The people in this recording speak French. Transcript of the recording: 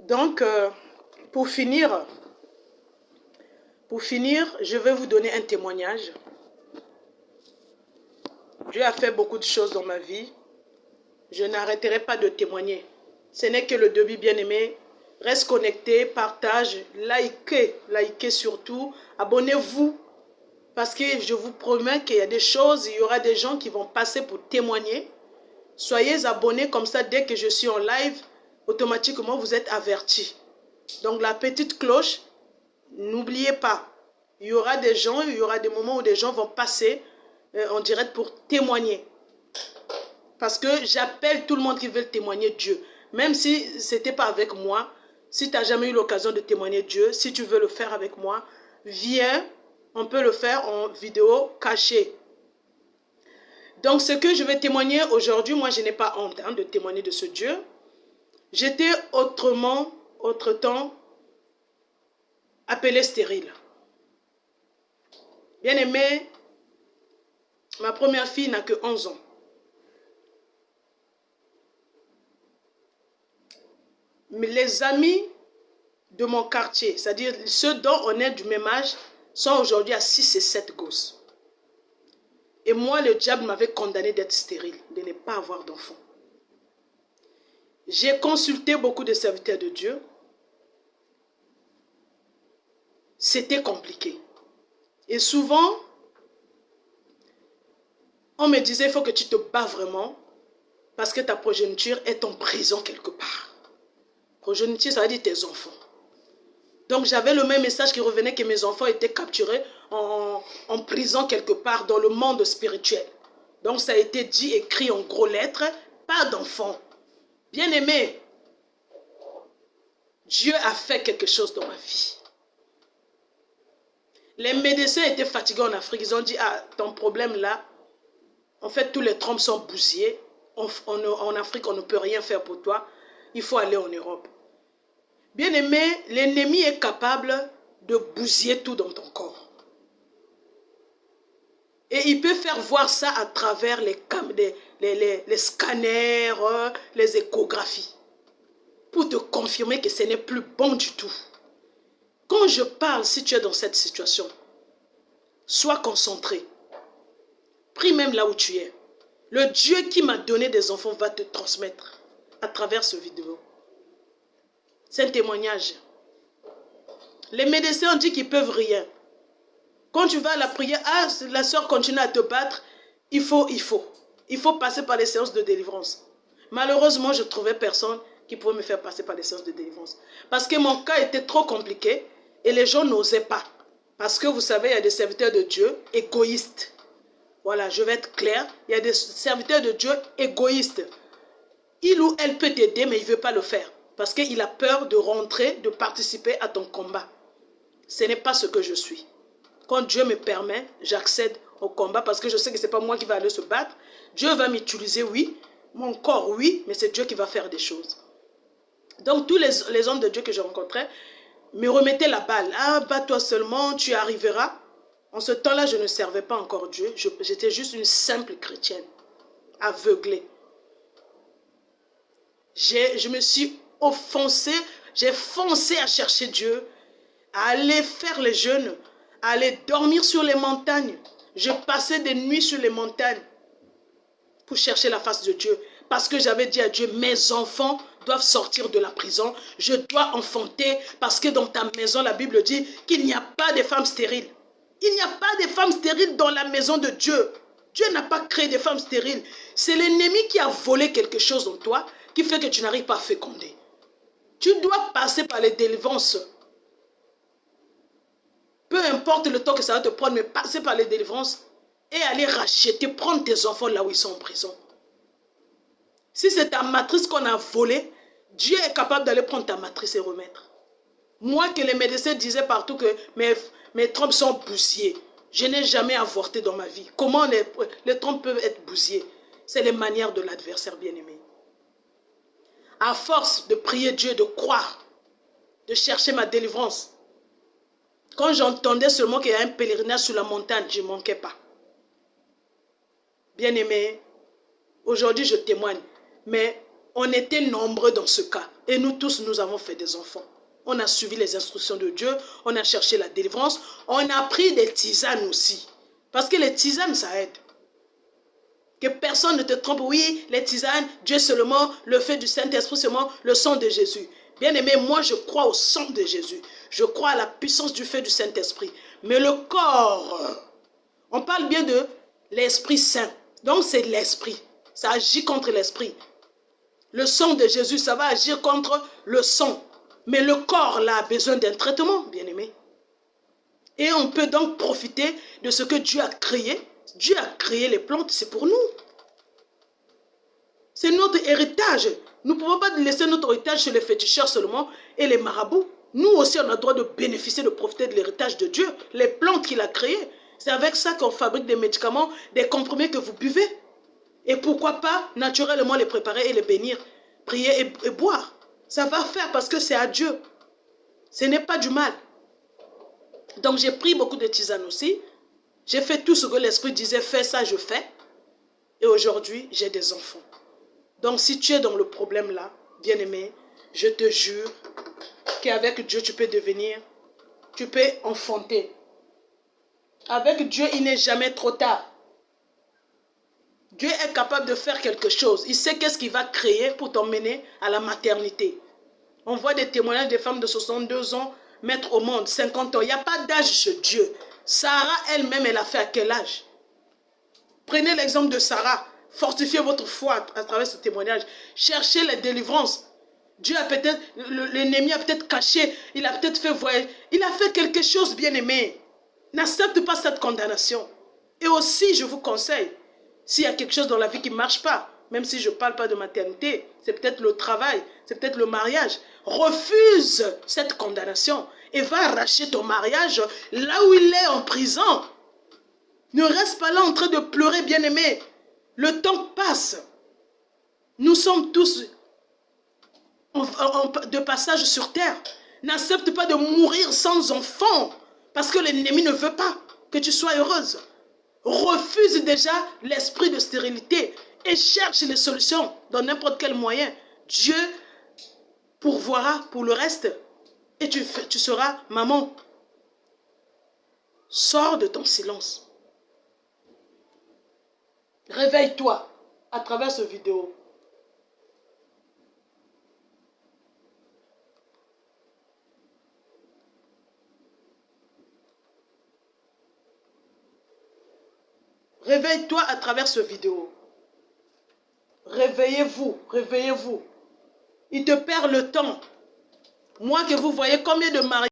Donc, pour finir, je vais vous donner un témoignage. Dieu a fait beaucoup de choses dans ma vie. Je n'arrêterai pas de témoigner. Ce n'est que le début, bien-aimé. Reste connecté, partage, likez surtout. Abonnez-vous. Parce que je vous promets qu'il y a des choses, il y aura des gens qui vont passer pour témoigner. Soyez abonnés, comme ça, dès que je suis en live, automatiquement, vous êtes avertis. Donc, la petite cloche, n'oubliez pas. Il y aura des gens, il y aura des moments où des gens vont passer en direct pour témoigner. Parce que j'appelle tout le monde qui veut témoigner Dieu. Même si ce n'était pas avec moi, si tu n'as jamais eu l'occasion de témoigner Dieu, si tu veux le faire avec moi, viens, on peut le faire en vidéo cachée. Donc ce que je vais témoigner aujourd'hui, moi je n'ai pas honte de témoigner de ce Dieu. J'étais autre temps, appelée stérile. Bien aimé, ma première fille n'a que 11 ans. Mais les amis de mon quartier, c'est-à-dire ceux dont on est du même âge, sont aujourd'hui à 6 et 7 gosses. Et moi, le diable m'avait condamné d'être stérile, de ne pas avoir d'enfant. J'ai consulté beaucoup de serviteurs de Dieu. C'était compliqué. Et souvent, on me disait, il faut que tu te bats vraiment, parce que ta progéniture est en prison quelque part. Progéniture, ça veut dire tes enfants. Donc j'avais le même message qui revenait que mes enfants étaient capturés en prison quelque part dans le monde spirituel. Donc ça a été dit, écrit en gros lettres, pas d'enfants. Bien aimé, Dieu a fait quelque chose dans ma vie. Les médecins étaient fatigués en Afrique. Ils ont dit, ah, ton problème là, en fait tous les trompes sont bousillés. En Afrique, on ne peut rien faire pour toi. Il faut aller en Europe. Bien aimé, l'ennemi est capable de bousiller tout dans ton corps. Et il peut faire voir ça à travers les scanners, les échographies. Pour te confirmer que ce n'est plus bon du tout. Quand je parle, si tu es dans cette situation, sois concentré. Prie même là où tu es. Le Dieu qui m'a donné des enfants va te transmettre à travers ce vidéo. C'est un témoignage. Les médecins ont dit qu'ils ne peuvent rien. Quand tu vas à la prière, ah, la soeur continue à te battre, il faut passer par les séances de délivrance. Malheureusement, je ne trouvais personne qui pouvait me faire passer par les séances de délivrance. Parce que mon cas était trop compliqué et les gens n'osaient pas. Parce que vous savez, il y a des serviteurs de Dieu égoïstes. Voilà, je vais être clair. Il y a des serviteurs de Dieu égoïstes. Il ou elle peut t'aider, mais il ne veut pas le faire. Parce qu'il a peur de rentrer, de participer à ton combat. Ce n'est pas ce que je suis. Quand Dieu me permet, j'accède au combat parce que je sais que ce n'est pas moi qui va aller se battre. Dieu va m'utiliser, oui. Mon corps, oui. Mais c'est Dieu qui va faire des choses. Donc, tous les hommes de Dieu que je rencontrais me remettaient la balle. Ah, bats-toi seulement, tu arriveras. En ce temps-là, je ne servais pas encore Dieu. J'étais juste une simple chrétienne, aveuglée. Je me suis offensée, j'ai foncé à chercher Dieu, à aller faire les jeûnes, à aller dormir sur les montagnes. Je passais des nuits sur les montagnes pour chercher la face de Dieu. Parce que j'avais dit à Dieu, mes enfants doivent sortir de la prison. Je dois enfanter parce que dans ta maison, la Bible dit qu'il n'y a pas de femmes stériles. Il n'y a pas de femmes stériles dans la maison de Dieu. Dieu n'a pas créé des femmes stériles. C'est l'ennemi qui a volé quelque chose en toi qui fait que tu n'arrives pas à féconder. Tu dois passer par les délivrances. Peu importe le temps que ça va te prendre, mais passer par les délivrances et aller racheter, prendre tes enfants là où ils sont en prison. Si c'est ta matrice qu'on a volée, Dieu est capable d'aller prendre ta matrice et remettre. Moi que les médecins disaient partout que mes trompes sont bousillées, je n'ai jamais avorté dans ma vie. Comment les trompes peuvent être bousillées? C'est les manières de l'adversaire bien-aimé. À force de prier Dieu, de croire, de chercher ma délivrance, quand j'entendais seulement qu'il y a un pèlerinage sur la montagne, je ne manquais pas. Bien-aimé, aujourd'hui je témoigne, mais On était nombreux dans ce cas. Et nous tous, nous avons fait des enfants. On a suivi les instructions de Dieu. On a cherché la délivrance. On a pris des tisanes aussi. Parce que les tisanes, ça aide. Que personne ne te trompe. Oui, les tisanes, Dieu seulement, le feu du Saint-Esprit seulement, le sang de Jésus. Bien aimé, moi je crois au sang de Jésus. Je crois à la puissance du feu du Saint-Esprit. Mais le corps, on parle bien de l'Esprit Saint. Donc c'est l'Esprit. Ça agit contre l'Esprit. Le sang de Jésus, ça va agir contre le sang. Mais le corps, là, a besoin d'un traitement, bien aimé. Et on peut donc profiter de ce que Dieu a créé. Dieu a créé les plantes, c'est pour nous. C'est notre héritage. Nous ne pouvons pas laisser notre héritage chez les féticheurs seulement et les marabouts. Nous aussi, on a le droit de bénéficier, de profiter de l'héritage de Dieu. Les plantes qu'il a créées. C'est avec ça qu'on fabrique des médicaments, des comprimés que vous buvez. Et pourquoi pas naturellement les préparer et les bénir, prier et boire. Ça va faire parce que c'est à Dieu. Ce n'est pas du mal. Donc j'ai pris beaucoup de tisanes aussi. J'ai fait tout ce que l'Esprit disait, fais ça, je fais. Et aujourd'hui, j'ai des enfants. Donc si tu es dans le problème là, bien-aimé, je te jure qu'avec Dieu, tu peux devenir, tu peux enfanter. Avec Dieu, il n'est jamais trop tard. Dieu est capable de faire quelque chose. Il sait qu'est-ce qu'il va créer pour t'emmener à la maternité. On voit des témoignages des femmes de 62 ans mettre au monde, 50 ans. Il n'y a pas d'âge chez Dieu. Sarah elle-même, elle a fait à quel âge? Prenez l'exemple de Sarah. Fortifiez votre foi à travers ce témoignage. Cherchez la délivrance. Dieu a peut-être, l'ennemi a peut-être caché, il a peut-être fait voyager. Il a fait quelque chose, bien aimé. N'accepte pas cette condamnation. Et aussi, je vous conseille, s'il y a quelque chose dans la vie qui ne marche pas, même si je ne parle pas de maternité, c'est peut-être le travail, c'est peut-être le mariage, refuse cette condamnation et va arracher ton mariage là où il est en prison. Ne reste pas là en train de pleurer, bien-aimé. Le temps passe. Nous sommes tous de passage sur terre. N'accepte pas de mourir sans enfant parce que l'ennemi ne veut pas que tu sois heureuse. Refuse déjà l'esprit de stérilité et cherche les solutions dans n'importe quel moyen. Dieu pourvoira pour le reste et tu seras maman. Sors de ton silence. Réveille-toi à travers cette vidéo. Réveille-toi à travers cette vidéo. Réveillez-vous, réveillez-vous. Il te perd le temps. Moi que vous voyez combien de mariages